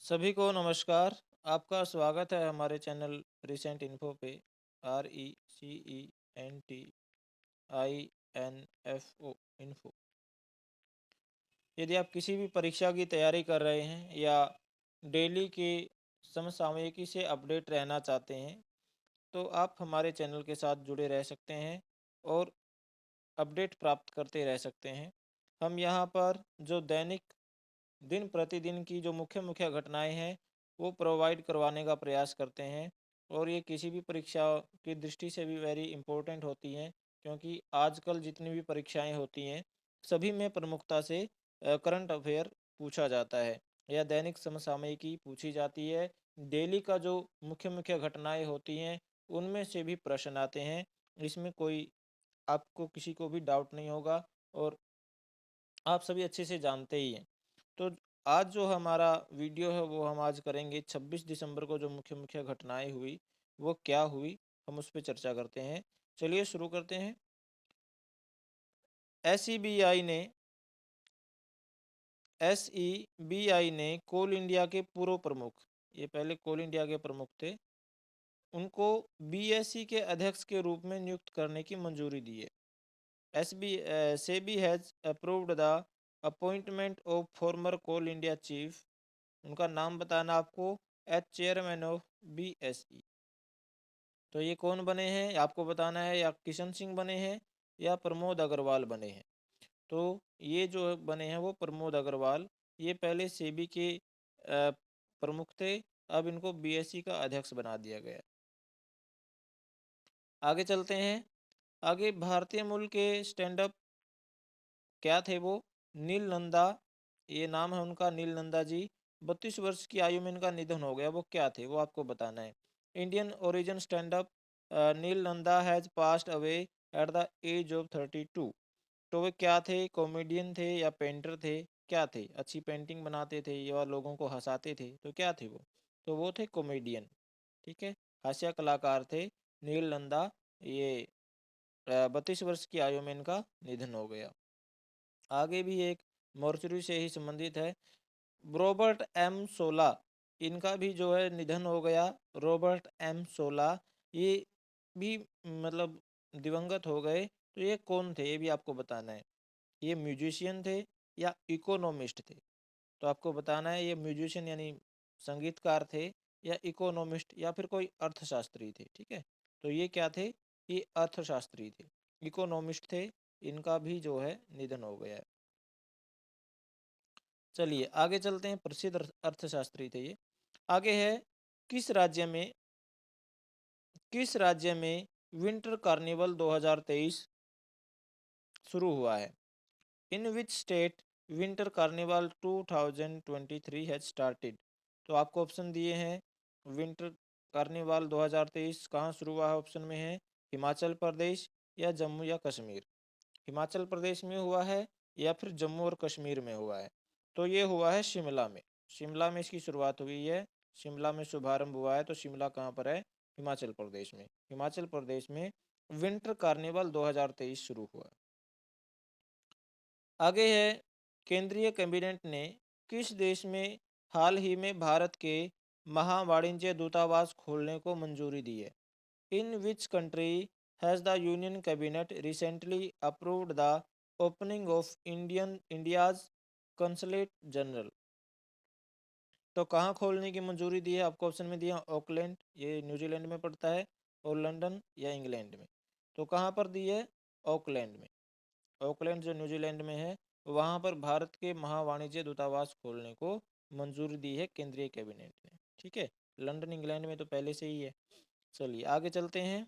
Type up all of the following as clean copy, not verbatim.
सभी को नमस्कार। आपका स्वागत है हमारे चैनल रिसेंट इन्फो पे। RECENTINFO info. यदि आप किसी भी परीक्षा की तैयारी कर रहे हैं या डेली के समसामयिकी से अपडेट रहना चाहते हैं तो आप हमारे चैनल के साथ जुड़े रह सकते हैं और अपडेट प्राप्त करते रह सकते हैं। हम यहाँ पर जो दैनिक दिन प्रतिदिन की जो मुख्य मुख्य घटनाएं हैं वो प्रोवाइड करवाने का प्रयास करते हैं और ये किसी भी परीक्षा की दृष्टि से भी वेरी इंपॉर्टेंट होती हैं, क्योंकि आजकल जितनी भी परीक्षाएं होती हैं सभी में प्रमुखता से करंट अफेयर पूछा जाता है या दैनिक समसामयिकी पूछी जाती है। डेली का जो मुख्य मुख्य घटनाएं होती हैं उनमें से भी प्रश्न आते हैं। इसमें कोई आपको किसी को भी डाउट नहीं होगा और आप सभी अच्छे से जानते ही हैं। तो आज जो हमारा वीडियो है वो हम आज करेंगे 26 दिसंबर को जो मुख्य मुख्य घटनाएं हुई वो क्या हुई, हम उस पर चर्चा करते हैं। चलिए शुरू करते हैं। एसईबीआई ने एसईबीआई ने कोल इंडिया के पूर्व प्रमुख, ये पहले कोल इंडिया के प्रमुख थे, उनको बीएसई के अध्यक्ष के रूप में नियुक्त करने की मंजूरी दी है। SEBI has approved the appointment of former Coal India chief, उनका नाम बताना आपको, एज चेयरमैन ऑफ बीएसई। तो ये कौन बने हैं आपको बताना है, या किशन सिंह बने हैं या प्रमोद अग्रवाल बने हैं। तो ये जो बने हैं वो प्रमोद अग्रवाल, ये पहले सेबी के प्रमुख थे, अब इनको बीएसई का अध्यक्ष बना दिया गया। आगे चलते हैं। आगे भारतीय मूल के स्टैंड अप क्या थे वो, नील नंदा, ये नाम है उनका, नील नंदा जी। 32 वर्ष की आयु में इनका निधन हो गया। वो क्या थे वो आपको बताना है। Indian origin stand up Neel Nanda has passed away at the age of 32। तो वे क्या थे, कॉमेडियन थे या पेंटर थे, क्या थे, अच्छी पेंटिंग बनाते थे या लोगों को हंसाते थे, तो क्या थे वो, तो वो थे कॉमेडियन। ठीक है, हास्य कलाकार थे नील नंदा। ये 32 वर्ष की आयु में इनका निधन हो गया। आगे भी एक मॉर्चरी से ही संबंधित है। रॉबर्ट एम सोला, इनका भी जो है निधन हो गया। रॉबर्ट एम सोला ये भी मतलब दिवंगत हो गए। तो ये कौन थे ये भी आपको बताना है। ये म्यूजिशियन थे या इकोनॉमिस्ट थे, तो आपको बताना है ये म्यूजिशियन यानी संगीतकार थे या इकोनॉमिस्ट या फिर कोई अर्थशास्त्री थे। ठीक है, तो ये क्या थे, ये अर्थशास्त्री थे, इकोनॉमिस्ट थे, इनका भी जो है निधन हो गया है। चलिए आगे चलते हैं। प्रसिद्ध अर्थशास्त्री थे ये। आगे है, किस राज्य में किस राज्य में विंटर कार्निवल 2023 शुरू हुआ है। In which state winter carnival 2023 has started. तो आपको ऑप्शन दिए हैं। विंटर कार्निवल 2023 कहाँ शुरू हुआ है, ऑप्शन में है हिमाचल प्रदेश या जम्मू या कश्मीर। हिमाचल प्रदेश में हुआ है या फिर जम्मू और कश्मीर में हुआ है। तो ये हुआ है शिमला में। शिमला में इसकी शुरुआत हुई है, शिमला में शुभारंभ हुआ है। तो शिमला कहाँ पर है, हिमाचल प्रदेश में। हिमाचल प्रदेश में विंटर कार्निवल 2023 शुरू हुआ। आगे है, केंद्रीय कैबिनेट ने किस देश में हाल ही में भारत के महावाणिज्य दूतावास खोलने को मंजूरी दी है। In which country has the union cabinet recently approved the opening of India's consulate general. तो कहाँ खोलने की मंजूरी दी है, आपको ऑप्शन में दिया ऑकलैंड, ये न्यूजीलैंड में पड़ता है, और लंदन या इंग्लैंड में। तो कहाँ पर दी है, ऑकलैंड में। ऑकलैंड जो न्यूजीलैंड में है वहाँ पर भारत के महावाणिज्य दूतावास खोलने को मंजूरी दी है केंद्रीय कैबिनेट ने। ठीक है, लंदन इंग्लैंड में तो पहले से ही है। चलिए आगे चलते हैं।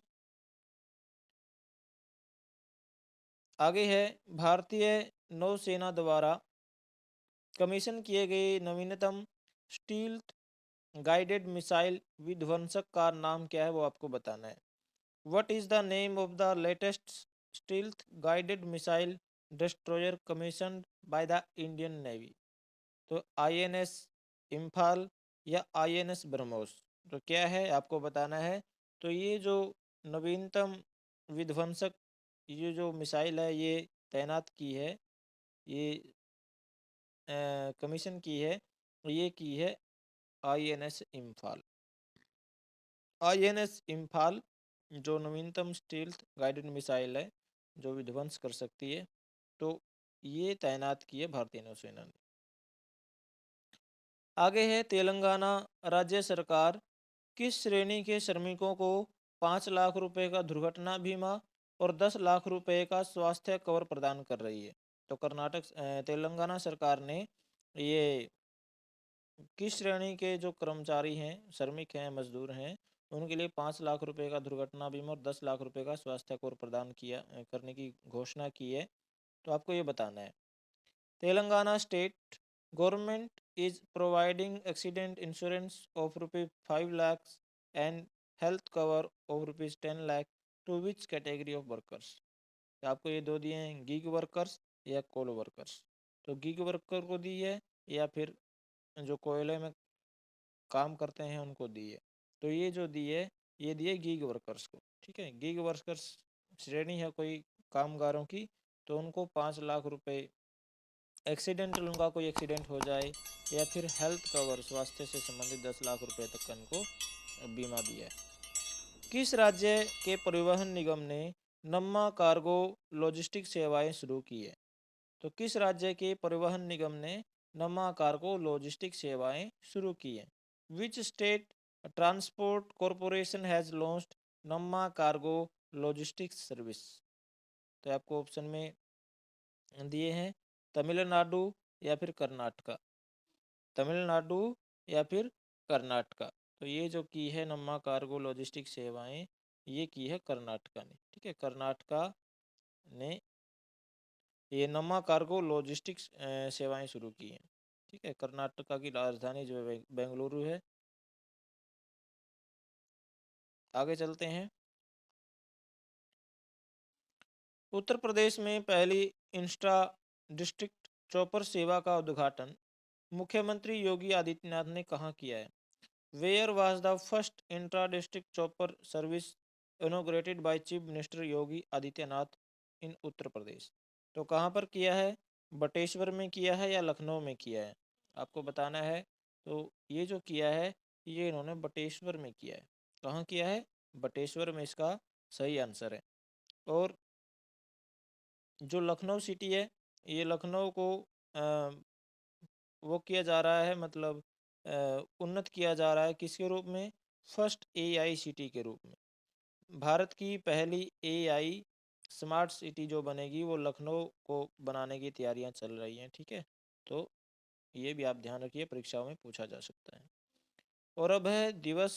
आगे है, भारतीय नौसेना द्वारा कमीशन किए गए नवीनतम स्टील्थ गाइडेड मिसाइल विध्वंसक का नाम क्या है वो आपको बताना है। What is the name of the latest stealth guided missile destroyer commissioned by the Indian navy. तो आईएनएस इम्फाल या आईएनएस ब्रह्मोस, तो क्या है आपको बताना है। तो ये जो नवीनतम विध्वंसक ये जो मिसाइल है ये तैनात की है, ये कमीशन की है, ये की है INS इम्फाल। INS इम्फाल जो नवीनतम स्टील्थ गाइडेड मिसाइल है जो विध्वंस कर सकती है, तो ये तैनात की है भारतीय नौसेना ने। आगे है तेलंगाना राज्य सरकार किस श्रेणी के श्रमिकों को 5 लाख रुपए का दुर्घटना बीमा और 10 लाख रुपए का स्वास्थ्य कवर प्रदान कर रही है। तो तेलंगाना सरकार ने ये किस श्रेणी के जो कर्मचारी हैं, श्रमिक हैं, मजदूर हैं, उनके लिए 5 लाख रुपए का दुर्घटना बीमा और 10 लाख रुपए का स्वास्थ्य कवर प्रदान करने की घोषणा की है। तो आपको ये बताना है, Telangana state government is providing accident insurance of rupees 5 lakhs and health cover of rupees 10 lakh to which category of workers। तो आपको ये दो दिए हैं, गिग वर्कर्स या कोल वर्कर्स। तो गिग वर्कर को दी है या फिर जो कोयले में काम करते हैं उनको दी है। तो ये जो दी है ये दिए गिग वर्कर्स को। ठीक है, गिग वर्कर्स श्रेणी है कोई कामगारों की, तो उनको 5 लाख रुपए एक्सीडेंटल, उनका कोई एक्सीडेंट हो जाए या फिर हेल्थ कवर स्वास्थ्य से संबंधित 10 लाख रुपए तक का इनको बीमा दिया है। किस राज्य के परिवहन निगम ने नम्मा कार्गो लॉजिस्टिक सेवाएं शुरू की है? तो किस राज्य के परिवहन निगम ने नम्मा कार्गो लॉजिस्टिक सेवाएं शुरू की है? Which state transport corporation has launched Namma cargo logistics service? तो आपको ऑप्शन में दिए हैं तमिलनाडु या फिर कर्नाटका। तमिलनाडु या फिर कर्नाटका। तो ये जो की है नम्मा कार्गो लॉजिस्टिक सेवाएं, ये की है कर्नाटका ने। ठीक है, कर्नाटका ने ये नम्मा कार्गो लॉजिस्टिक्स सेवाएं शुरू की हैं। ठीक है, कर्नाटका की राजधानी जो है बेंगलुरु है। आगे चलते हैं। उत्तर प्रदेश में पहली इंस्टा डिस्ट्रिक्ट चॉपर सेवा का उद्घाटन मुख्यमंत्री योगी आदित्यनाथ ने कहाँ किया है? Where was the first intra district chopper service inaugurated by chief minister Yogi Adityanath in Uttar Pradesh? तो कहाँ पर किया है? बटेश्वर में किया है या लखनऊ में किया है? आपको बताना है। तो ये जो किया है ये इन्होंने बटेश्वर में किया है। कहाँ किया है? बटेश्वर में इसका सही आंसर है। और जो लखनऊ सिटी है, ये लखनऊ को वो किया जा रहा है, मतलब उन्नत किया जा रहा है किसके रूप में? फर्स्ट AI सिटी के रूप में। भारत की पहली AI स्मार्ट सिटी जो बनेगी वो लखनऊ को बनाने की तैयारियां चल रही हैं। ठीक है, तो ये भी आप ध्यान रखिए, परीक्षाओं में पूछा जा सकता है। और अब है दिवस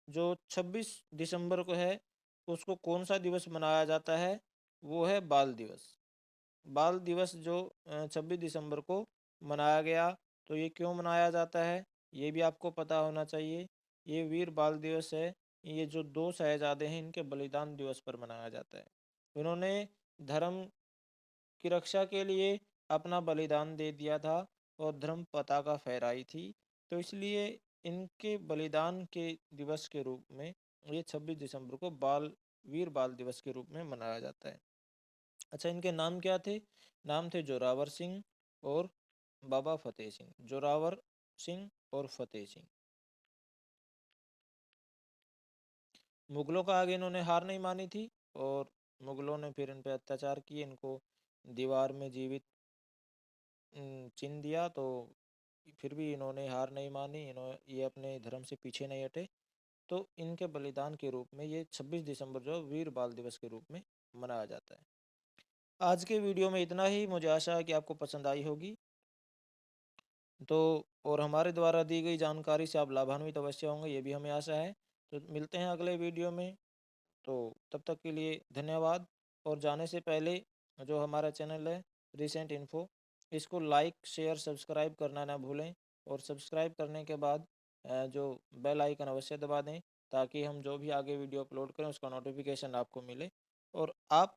जो 26 दिसंबर को है, उसको कौन सा दिवस मनाया जाता है? वो है बाल दिवस। बाल दिवस जो 26 दिसंबर को मनाया गया, तो ये क्यों मनाया जाता है ये भी आपको पता होना चाहिए। ये वीर बाल दिवस है, ये जो दो शहजादे हैं इनके बलिदान दिवस पर मनाया जाता है। उन्होंने धर्म की रक्षा के लिए अपना बलिदान दे दिया था और धर्म पताका फहराई थी, तो इसलिए इनके बलिदान के दिवस के रूप में ये 26 दिसंबर को वीर बाल दिवस के रूप में मनाया जाता है। अच्छा, इनके नाम क्या थे? नाम थे जोरावर सिंह और बाबा फतेह सिंह। जोरावर सिंह और फतेह सिंह। मुगलों का आगे इन्होंने हार नहीं मानी थी और मुगलों ने फिर इन पे अत्याचार किए, इनको दीवार में जीवित चिन दिया, तो फिर भी इन्होंने हार नहीं मानी, ये अपने धर्म से पीछे नहीं हटे। तो इनके बलिदान के रूप में ये 26 दिसंबर जो वीर बाल दिवस के रूप में मनाया जाता है। आज के वीडियो में इतना ही। मुझे आशा है कि आपको पसंद आई होगी। तो और हमारे द्वारा दी गई जानकारी से आप लाभान्वित अवश्य होंगे, ये भी हमें आशा है। तो मिलते हैं अगले वीडियो में। तो तब तक के लिए धन्यवाद। और जाने से पहले जो हमारा चैनल है रिसेंट इन्फो, इसको लाइक शेयर सब्सक्राइब करना ना भूलें। और सब्सक्राइब करने के बाद जो बेल आइकन अवश्य दबा दें, ताकि हम जो भी आगे वीडियो अपलोड करें उसका नोटिफिकेशन आपको मिले और आप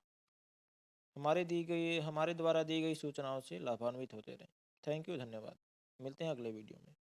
हमारे द्वारा दी गई सूचनाओं से लाभान्वित होते रहें। थैंक यू, धन्यवाद। मिलते हैं अगले वीडियो में।